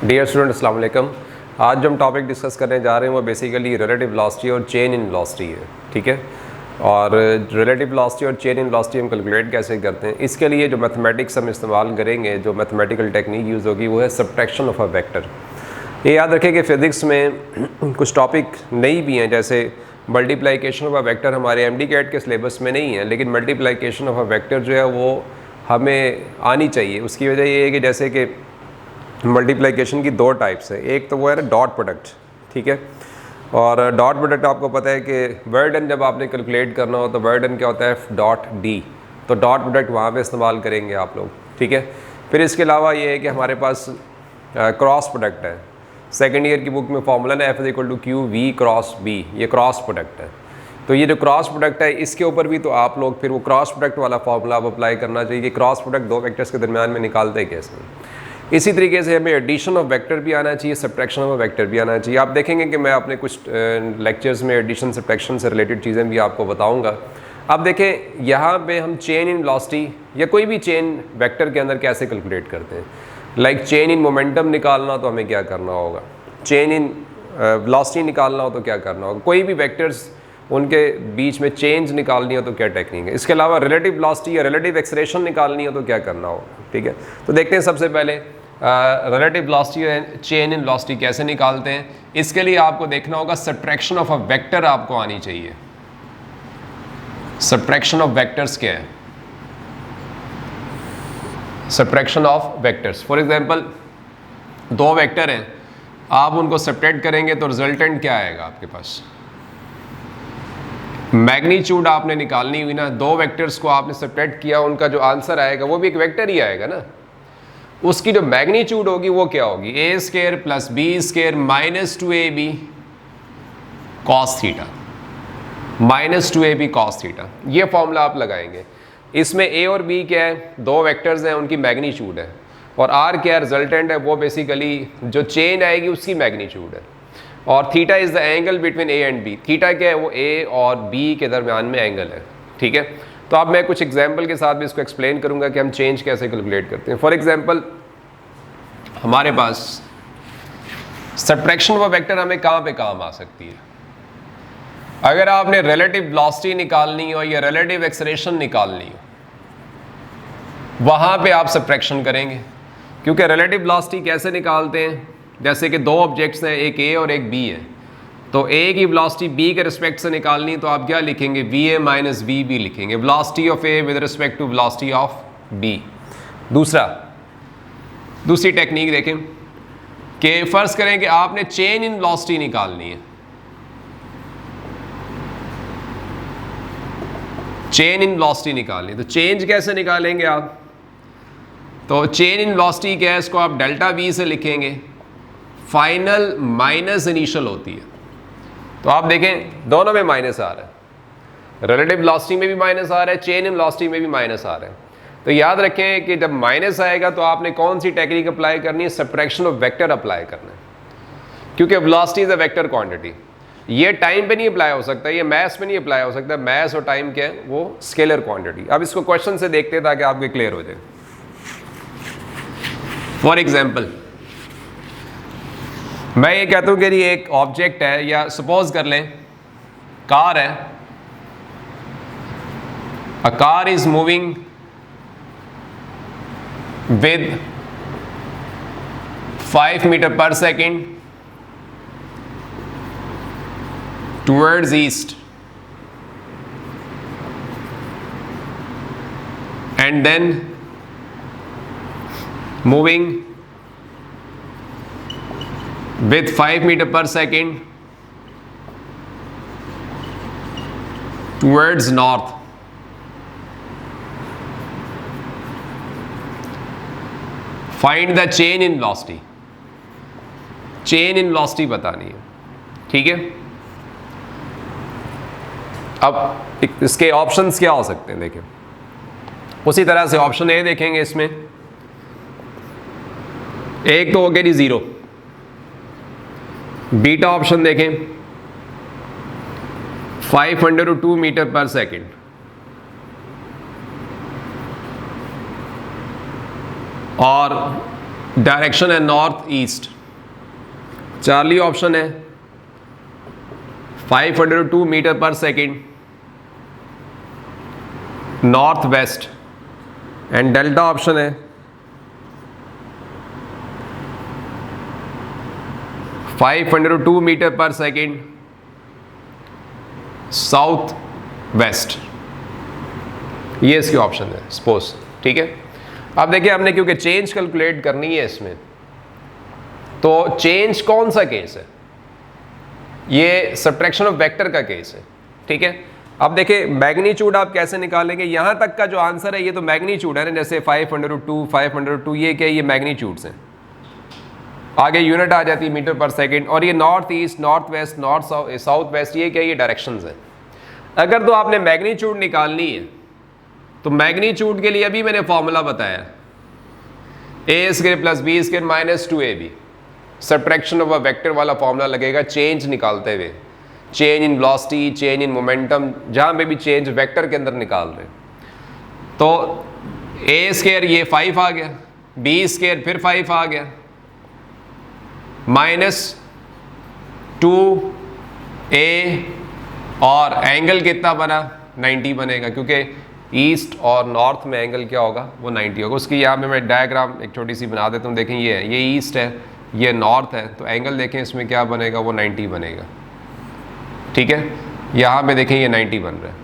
Dear student अस्सलाम वालेकुम। आज जो हम टॉपिक डिस्कस करने जा रहे हैं वो बेसिकली रिलेटिव वेलोसिटी और चेन इन वेलोसिटी है, ठीक है। और रिलेटिव वेलोसिटी और चेन इन वेलोसिटी हम कैलकुलेट कैसे करते हैं, इसके लिए जो मैथमेटिक्स हम इस्तेमाल करेंगे, जो मैथमेटिकल टेक्निक यूज़ होगी वो है सब्ट्रैक्शन ऑफ अ वेक्टर। ये याद रखें कि फ़िज़िक्स में कुछ टॉपिक नहीं भी हैं, जैसे मल्टीप्लिकेशन ऑफ अ वेक्टर हमारे एमडी कैट के सिलेबस में नहीं है, लेकिन मल्टीप्लिकेशन ऑफ अ वेक्टर जो है वो हमें आनी चाहिए। उसकी वजह ये है कि जैसे कि मल्टीप्लिकेशन की दो टाइप्स है, एक तो वो है ना डॉट प्रोडक्ट, ठीक है। और डॉट प्रोडक्ट आपको पता है कि वर्ड डन जब आपने कैलकुलेट करना हो तो वर्ड डन क्या होता है डॉट डी, तो डॉट प्रोडक्ट वहाँ पे इस्तेमाल करेंगे आप लोग, ठीक है। फिर इसके अलावा ये है कि हमारे पास क्रॉस प्रोडक्ट है। सेकेंड ईयर की बुक में फॉर्मूला ना F is equal to Q V cross B, ये क्रॉस प्रोडक्ट है। तो ये जो क्रॉस प्रोडक्ट है इसके ऊपर भी तो आप लोग फिर वो क्रॉस प्रोडक्ट वाला फॉर्मूला आप अप्लाई करना चाहिए कि क्रॉस प्रोडक्ट दो वेक्टर्स के दरमियान में निकालते कैसे। इसी तरीके से हमें एडिशन ऑफ वेक्टर भी आना चाहिए, सब्ट्रैक्शन ऑफ वेक्टर भी आना चाहिए। आप देखेंगे कि मैं अपने कुछ लेक्चर्स में एडिशन सब्ट्रैक्शन से रिलेटेड चीज़ें भी आपको बताऊंगा। अब देखें यहाँ पे हम चेन इन वेलोसिटी या कोई भी चेन वेक्टर के अंदर कैसे कैलकुलेट करते हैं। लाइक चेन इन मोमेंटम निकालना तो हमें क्या करना होगा, चेन इन वेलोसिटी निकालना हो तो क्या करना होगा, कोई भी वेक्टर्स उनके बीच में चेंज निकालनी हो तो क्या टेक्निक है, इसके अलावा रिलेटिव वेलोसिटी या रिलेटिव एक्सेलरेशन निकालनी हो तो क्या करना होगा, ठीक है। तो देखते हैं सबसे पहले रिलेटिव वेलोसिटी और चेन इन वेलोसिटी कैसे निकालते हैं। इसके लिए आपको देखना होगा सब्ट्रैक्शन ऑफ अ वेक्टर आपको आनी चाहिए। सब्ट्रैक्शन ऑफ वेक्टर्स क्या है, subtraction of vectors. For example दो वेक्टर हैं, आप उनको सब्ट्रैक्ट करेंगे तो रिजल्टेंट क्या आएगा आपके पास, मैग्नीट्यूड आपने निकालनी हुई ना, दो वेक्टर्स को आपने सब्ट्रैक्ट किया, उनका जो आंसर आएगा वो भी एक वेक्टर ही आएगा ना। उसकी जो मैग्नीट्यूड होगी वो क्या होगी, a square plus b square minus 2ab cos theta, minus 2ab cos theta. ये फॉर्मूला आप लगाएंगे। इसमें ए और बी क्या है, दो वेक्टर्स हैं, उनकी मैग्नीट्यूड है, और आर क्या है, रिजल्टेंट है, वो बेसिकली जो चेन आएगी उसकी मैग्नीट्यूड है। और theta is the angle between A and B, theta क्या है, वो ए और बी के दरमियान में एंगल है, ठीक है। तो अब मैं कुछ एग्जाम्पल के साथ भी इसको एक्सप्लेन करूंगा कि हम चेंज कैसे कैलकुलेट करते हैं। फॉर एग्जाम्पल हमारे पास सब्ट्रैक्शन ऑफ वेक्टर हमें कहाँ पे काम आ सकती है। अगर आपने रिलेटिव वेलोसिटी निकालनी हो या रिलेटिव एक्सेलरेशन निकालनी हो, वहाँ पे आप सब्ट्रैक्शन करेंगे, क्योंकि रिलेटिव वेलोसिटी कैसे निकालते हैं, जैसे कि दो ऑब्जेक्ट्स हैं, एक ए और एक बी है, तो ए की वेलोसिटी बी के रिस्पेक्ट से निकालनी तो आप क्या लिखेंगे, v A minus we b लिखेंगे, velocity of A with respect to velocity of b. दूसरी टेक्निक देखें कि फर्ज करें कि आपने चेन इन वेलोसिटी निकालनी है, चेन इन वेलोसिटी निकालनी, तो चेंज कैसे निकालेंगे आप, तो चेन इन वेलोसिटी क्या है, इसको आप डेल्टा वी से लिखेंगे, फाइनल माइनस इनिशियल होती है। तो आप देखें दोनों में माइनस आ रहा है, रिलेटिव वेलोसिटी में भी माइनस आ रहा है, चेन इन वेलोसिटी में भी माइनस आ रहा है। तो याद रखें कि जब माइनस आएगा तो आपने कौन सी टेक्निक अप्लाई करनी है, सब्ट्रैक्शन ऑफ वेक्टर अप्लाई करना है, क्योंकि velocity is a vector quantity. ये टाइम पे नहीं अप्लाई हो सकता, ये मैथ्स में नहीं अप्लाई हो सकता। मैथ्स और टाइम क्या है, वो स्केलर क्वांटिटी। अब इसको क्वेश्चन से देखते हैं ताकि आपको क्लियर हो जाए। फॉर एग्जाम्पल मैं ये कहता हूँ कि ये एक ऑब्जेक्ट है, या सपोज कर लें कार है, a car is moving with 5 metre per second towards east and then moving with 5 meter per second towards north. Find the chain in velocity. Chain in velocity बतानी है, ठीक है। अब इसके ऑप्शंस क्या हो सकते हैं, देखें उसी तरह से ऑप्शन ए देखेंगे, इसमें एक तो हो गया जी 0, बीटा ऑप्शन देखें 502 मीटर पर सेकेंड, और डायरेक्शन है नॉर्थ ईस्ट। चार्ली ऑप्शन है 502 metre per second north west, and delta option है 502 metre per second south west. ये इसके ऑप्शन है सपोज, ठीक है। अब देखिए हमने क्योंकि चेंज कैलकुलेट करनी है इसमें, तो चेंज कौन सा केस है, ये सब्ट्रैक्शन ऑफ वेक्टर का केस है, ठीक है। अब देखिए मैग्नीट्यूड आप कैसे निकालेंगे, यहां तक का जो आंसर है ये तो मैग्नीट्यूड है ना, जैसे 502 ये क्या है, ये मैग्नीट्यूड्स हैं। आगे यूनिट आ जाती है मीटर पर सेकंड, और ये north east, north west, north south west, ये क्या, ये डायरेक्शंस हैं। अगर तो आपने मैग्नीट्यूड निकालनी है तो मैग्नीट्यूड के लिए अभी मैंने फॉर्मूला बताया, a square plus b square minus 2ab, subtraction of a vector वाला फॉर्मूला लगेगा चेंज निकालते हुए, change in velocity, change in momentum, जहां पे भी चेंज वेक्टर के अंदर निकाल रहे हैं। तो ए स्क्वायर ये 5 आ गया, बी स्क्वायर फिर 5 आ गया, माइनस 2a, और एंगल कितना बना, 90 बनेगा, क्योंकि ईस्ट और नॉर्थ में एंगल क्या होगा, वो 90 होगा। उसकी यहाँ पे मैं डायग्राम एक छोटी सी बना देता हूँ। देखें ये है, ये ईस्ट है, ये नॉर्थ है, तो एंगल देखें इसमें क्या बनेगा, वो 90 बनेगा, ठीक है। यहाँ पे देखें ये 90 बन रहा है।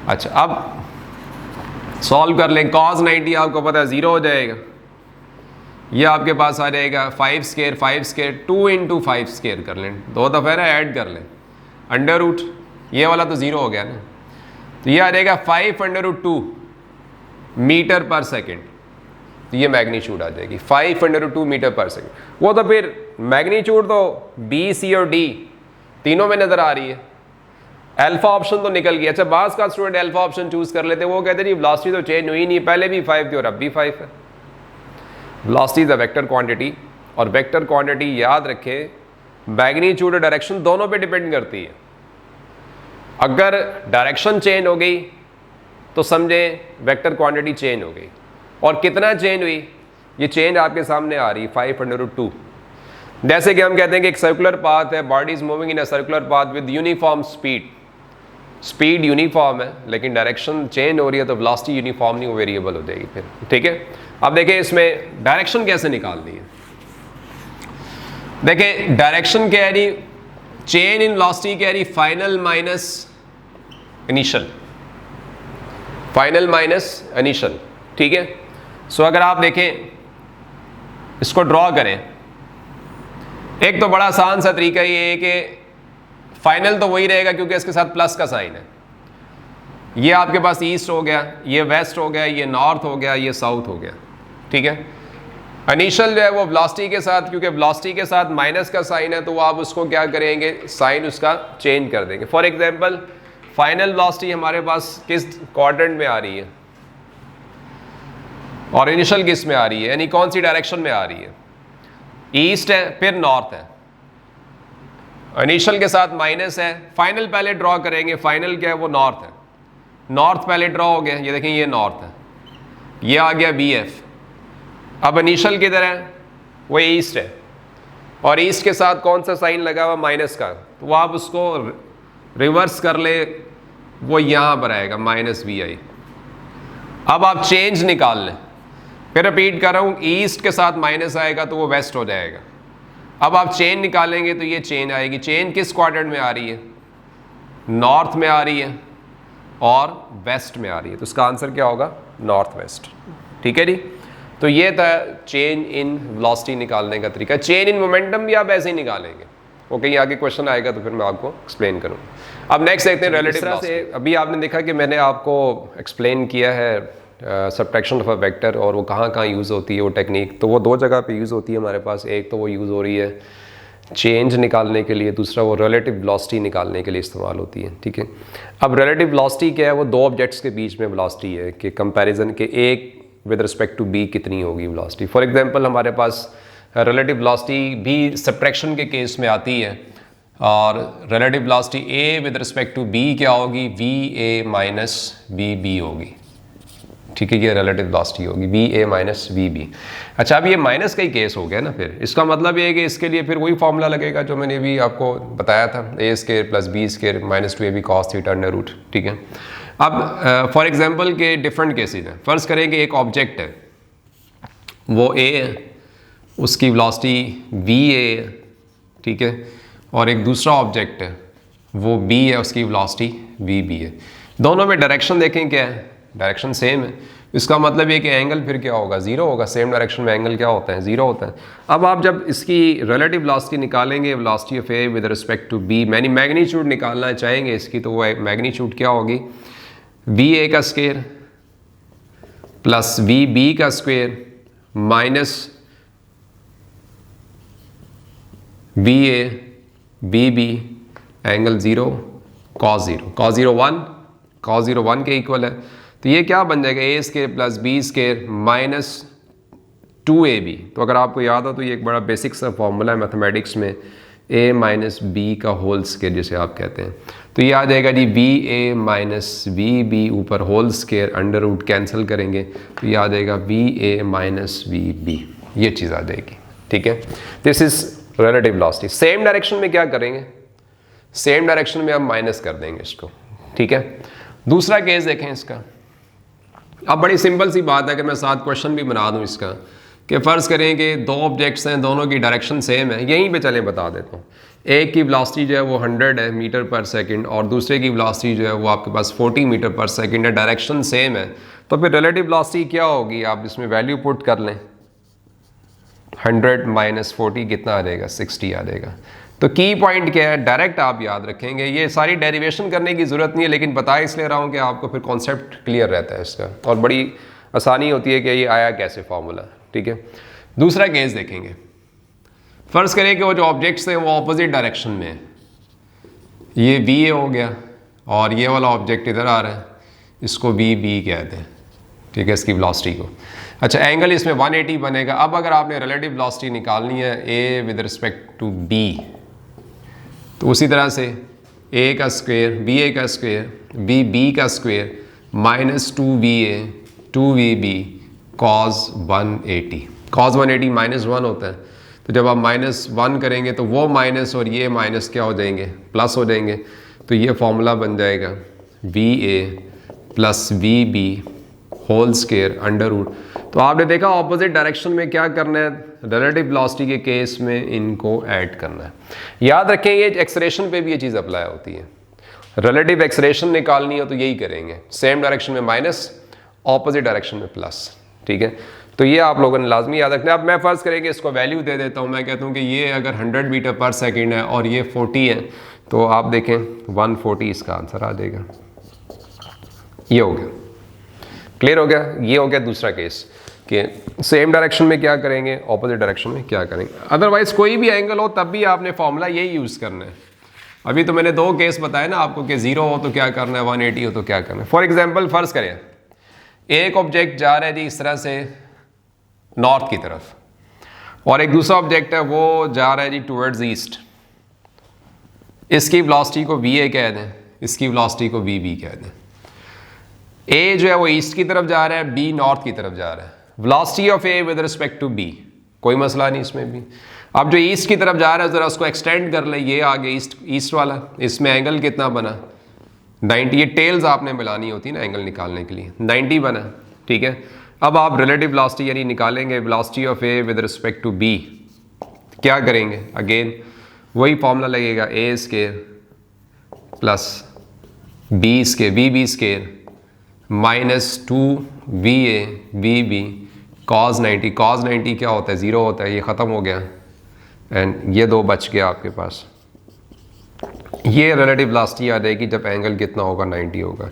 अच्छा अब सॉल्व कर लें, cos 90 आपको पता है 0 हो जाएगा, ये आपके पास आ जाएगा 5 स्क्वायर 2 इंटू 5 स्क्वायर कर लें, 2 दफ़ा ना ऐड कर लें, अंडर रूट, ये वाला तो 0 हो गया ना, तो ये आ जाएगा 502 मीटर पर सेकेंड, तो ये मैग्नीट्यूड आ जाएगी 502 मीटर पर सेकेंड। वो तो फिर मैग्नीट्यूड तो बी, सी और डी तीनों में नज़र आ रही है, अल्फा ऑप्शन तो निकल गया। अच्छा बास का स्टूडेंट अल्फा ऑप्शन चूज कर लेते, वो कहते जी वेलोसिटी तो चेंज हुई नहीं, पहले भी 5 थी और अब भी 5 है। Velocity is a vector quantity, और वेक्टर क्वांटिटी याद रखें मैग्नीट्यूड और डायरेक्शन दोनों पे डिपेंड करती है। अगर डायरेक्शन चेंज हो गई तो समझें वेक्टर क्वांटिटी चेंज हो गई, और कितना चेंज हुई, ये चेंज आपके सामने आ रही है 502। जैसे कि हम कहते हैं कि एक सर्कुलर पाथ है, body is moving in a circular path with uniform speed, speed uniform है लेकिन डायरेक्शन चेंज हो रही है, तो वेलोसिटी यूनिफॉर्म नहीं, वो वेरिएबल हो जाएगी फिर, ठीक है। अब देखें इसमें डायरेक्शन कैसे निकालनी है। देखें डायरेक्शन कह रही, चेंज इन वेलोसिटी कह रही final minus initial, final minus initial, ठीक है। सो अगर आप देखें इसको ड्रॉ करें, एक तो बड़ा आसान सा तरीका ये है कि फाइनल तो वही रहेगा क्योंकि इसके साथ प्लस का साइन है। ये आपके पास ईस्ट हो गया, ये वेस्ट हो गया, ये नॉर्थ हो गया, ये साउथ हो गया, ठीक है। इनिशियल जो है वो वेलोसिटी के साथ, क्योंकि वेलोसिटी के साथ माइनस का साइन है, तो वो आप उसको क्या करेंगे, साइन उसका चेंज कर देंगे। फॉर एग्जांपल फाइनल वेलोसिटी हमारे पास किस क्वाड्रेंट में आ रही है और इनिशियल किस में आ रही है, यानी कौन सी डायरेक्शन में आ रही है, ईस्ट है फिर नॉर्थ है, इनिशियल के साथ माइनस है, फाइनल पहले ड्रॉ करेंगे, फाइनल क्या है वो नॉर्थ है, नॉर्थ पहले ड्रॉ हो गया, ये देखें ये नॉर्थ है, ये आ गया बी एफ। अब इनिशियल किधर है, वो ईस्ट है, और ईस्ट के साथ कौन सा साइन लगा हुआ, माइनस का, तो वो आप उसको रिवर्स कर ले, वो यहाँ पर आएगा माइनस वी आई। अब आप चेंज निकाल लें, फिर रिपीट कर रहा हूँ, ईस्ट के साथ माइनस आएगा तो वो वेस्ट हो जाएगा। अब आप चेंज निकालेंगे तो ये चेंज आएगी, चेंज किस क्वाड्रेंट में आ रही है, नॉर्थ में आ रही है और वेस्ट में आ रही है, तो इसका आंसर क्या होगा, नॉर्थ वेस्ट, ठीक है जी। तो ये था चेंज इन वेलोसिटी निकालने का तरीका। चेंज इन मोमेंटम भी आप ऐसे ही निकालेंगे, वो कहीं आगे क्वेश्चन आएगा तो फिर मैं आपको एक्सप्लेन करूँगा। अब नेक्स्ट देखते हैं रिलेटिव वेलोसिटी। अभी आपने देखा कि मैंने आपको एक्सप्लेन किया है सब्ट्रैक्शन ऑफ अ वेक्टर और वो कहाँ कहाँ यूज़ होती है वो टेक्निक, तो वो दो जगह पे यूज़ होती है हमारे पास। एक तो वो यूज़ हो रही है चेंज निकालने के लिए, दूसरा वो रिलेटिव वेलोसिटी निकालने के लिए इस्तेमाल होती है, ठीक है। अब रिलेटिव वेलोसिटी क्या है, वो दो ऑब्जेक्ट्स के बीच में वेलोसिटी है कि कंपैरिजन के एक विद रिस्पेक्ट टू बी कितनी होगी वेलोसिटी। फॉर एग्जांपल हमारे पास रिलेटिव वेलोसिटी भी सब्ट्रैक्शन के केस में आती है, और relative velocity A with respect to B क्या होगी, V A minus B B होगी, ठीक है, ये रिलेटिव वेलोसिटी होगी V A minus we B. अच्छा, अब ये माइनस का ही केस हो गया ना, फिर इसका मतलब ये है कि इसके लिए फिर वही फॉर्मूला लगेगा जो मैंने अभी आपको बताया था, a square plus b square minus 2ab cos theta under root. ठीक है, अब फॉर एग्जांपल के डिफरेंट केसेस हैं। फर्ज करें कि एक ऑब्जेक्ट है, वो ए है, उसकी वेलोसिटी वी ए है, ठीक है, और एक दूसरा ऑब्जेक्ट है वो बी है, उसकी वेलोसिटी वी बी है। दोनों में डायरेक्शन देखें क्या है, डायरेक्शन सेम है। इसका मतलब ये कि एंगल फिर क्या होगा, ज़ीरो होगा। सेम डायरेक्शन में एंगल क्या होता है, ज़ीरो होता है। अब आप जब इसकी रिलेटिव वेलोसिटी निकालेंगे, velocity of A with respect to B, magnitude निकालना चाहेंगे इसकी, तो वो मैग्नीट्यूड क्या होगी, वी ए का स्क्वायर प्लस वी बी का square minus v a b b angle zero cos zero, cos zero one, cos zero one के इक्वल है। तो ये क्या बन जाएगा, a square plus b square minus 2ab। तो अगर आपको याद हो तो ये एक बड़ा बेसिक सा फॉर्मूला है मैथमेटिक्स में, a माइनस बी का होल स्केयर जिसे आप कहते हैं। तो ये आ जाएगा जी v A minus we b, ऊपर whole square under root cancel करेंगे तो ये आ जाएगा V A minus we b, ये चीज़ आ जाएगी। ठीक है, this is relative velocity. Same direction में क्या करेंगे, सेम डायरेक्शन में हम माइनस कर देंगे इसको। ठीक है, दूसरा केस देखें इसका। अब बड़ी सिंपल सी बात है कि मैं साथ क्वेश्चन भी बना दूं इसका, कि फ़र्ज़ करें कि दो ऑब्जेक्ट्स हैं, दोनों की डायरेक्शन सेम है। यहीं पे चलें बता देता हूँ। एक की वेलोसिटी जो है वो 100 है मीटर पर सेकंड और दूसरे की वेलोसिटी जो है वो आपके पास 40 मीटर पर सेकंड है, डायरेक्शन सेम है। तो फिर रिलेटिव वेलोसिटी क्या होगी, आप इसमें वैल्यू पुट कर लें, 100 माइनस 40 कितना आ जाएगा, 60 आ जाएगा। तो की पॉइंट क्या है, डायरेक्ट आप याद रखेंगे। ये सारी डेरिवेशन करने की ज़रूरत नहीं है, लेकिन बता इसलिए रहा हूँ कि आपको फिर कॉन्सेप्ट क्लियर रहता है इसका और बड़ी आसानी होती है कि ये आया कैसे फार्मूला। ठीक है, दूसरा केस देखेंगे। फ़र्ज़ करें कि वो जो ऑब्जेक्ट्स हैं वो ऑपोजिट डायरेक्शन में है, ये वी ए हो गया और ये वाला ऑब्जेक्ट इधर आ रहा है, इसको वी बी कहते हैं। ठीक है, इसकी वेलोसिटी को। अच्छा, एंगल इसमें 180 बनेगा। अब अगर आपने रिलेटिव वेलोसिटी निकालनी है A with respect to B, तो उसी तरह से ए का स्क्वायर बी ए का स्क्वायर बी बी का square minus 2va cos 180। Cos 180 minus 1 होता है, तो जब आप माइनस 1 करेंगे तो वो माइनस और ये माइनस क्या हो जाएंगे, प्लस हो जाएंगे। तो ये फॉर्मूला बन जाएगा we A plus we B whole square under root. तो आपने देखा ऑपोजिट डायरेक्शन में क्या करना है, रिलेटिव वेलोसिटी के केस में इनको ऐड करना है। याद रखें ये एक्सलेरेशन पे भी ये चीज़ अप्लाई होती है। रिलेटिव एक्सलेरेशन निकालनी हो तो यही करेंगे, सेम डायरेक्शन में माइनस, ऑपोजिट डायरेक्शन में प्लस। ठीक है, तो ये आप लोगों ने लाजमी याद रखना है। अब मैं फ़र्ज़ करेंगे इसको वैल्यू दे देता हूँ। मैं कहता हूँ कि ये अगर 100 मीटर पर सेकेंड है और ये 40 है, तो आप देखें 140 इसका आंसर आ जाएगा। ये हो गया, क्लियर हो गया। ये हो गया दूसरा केस कि सेम डायरेक्शन में क्या करेंगे, ऑपोजिट डायरेक्शन में क्या करेंगे। अदरवाइज कोई भी एंगल हो तब भी आपने फॉर्मूला यही यूज़ करना है। अभी तो मैंने दो केस बताए ना आपको कि 0 हो तो क्या करना है, 180 हो तो क्या करना है। फॉर एग्जाम्पल फ़र्ज़ करें एक ऑब्जेक्ट जा रहा है जी इस तरह से नॉर्थ की तरफ और एक दूसरा ऑब्जेक्ट है वो जा रहा है जी टूवर्ड्स ईस्ट। इसकी वेलोसिटी को वी ए कह दें, इसकी वेलोसिटी को वी बी कह दें। ए जो है वो ईस्ट की तरफ जा रहा है, बी नॉर्थ की तरफ जा रहा है। Velocity of A with respect to B, कोई मसला नहीं इसमें भी। अब जो ईस्ट की तरफ जा रहा है ज़रा उसको एक्सटेंड कर ले, ये आगे ईस्ट वाला, इसमें एंगल कितना बना 90। ये टेल्स आपने मिलानी होती है ना एंगल निकालने के लिए, 90 बना। ठीक है, अब आप रिलेटिव वेलोसिटी यानी निकालेंगे velocity of A with respect to B. क्या करेंगे, अगेन वही फॉर्मूला लगेगा, a square plus b square v b square minus 2va v b cos 90। Cos 90 क्या होता है, 0 होता है, ये ख़त्म हो गया एंड ये दो बच गया आपके पास। ये रिलेटिव वेलोसिटी आ जाएगी जब एंगल कितना होगा, 90 होगा।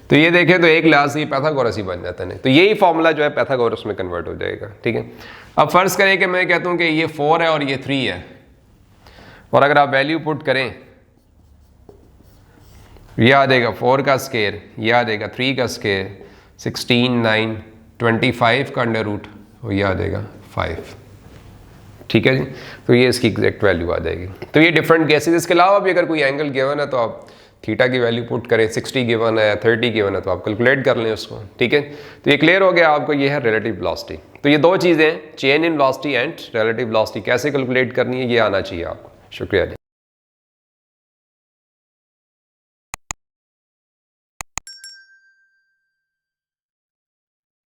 तो ये देखें तो एक लिहाज से पैथागोरस ही बन जाता है। तो यही फॉर्मूला जो है पैथागोरस में कन्वर्ट हो जाएगा। ठीक है, अब फ़र्ज़ करें कि मैं कहता हूँ कि ये 4 है और ये 3 है, और अगर आप वैल्यू पुट करें ये आ जाएगा 4 का स्केयर, ये आ जाएगा 3 का स्केयर, 16 9 25 का अंडर रूट और ये आ जाएगा 5। ठीक है जी, तो ये इसकी एग्जैक्ट वैल्यू आ जाएगी। तो ये डिफरेंट केसेस। इसके अलावा भी अगर कोई एंगल गिवन है तो आप थीटा की वैल्यू पुट करें, 60 गिवन है, 30 गिवन है, तो आप कैलकुलेट कर लें उसको, ठीक है। तो ये क्लियर हो गया आपको, ये है रिलेटिव वेलोसिटी। तो ये दो चीज़ें, change in velocity and relative velocity, कैसे कैलकुलेट करनी है ये आना चाहिए आपको। शुक्रिया जी।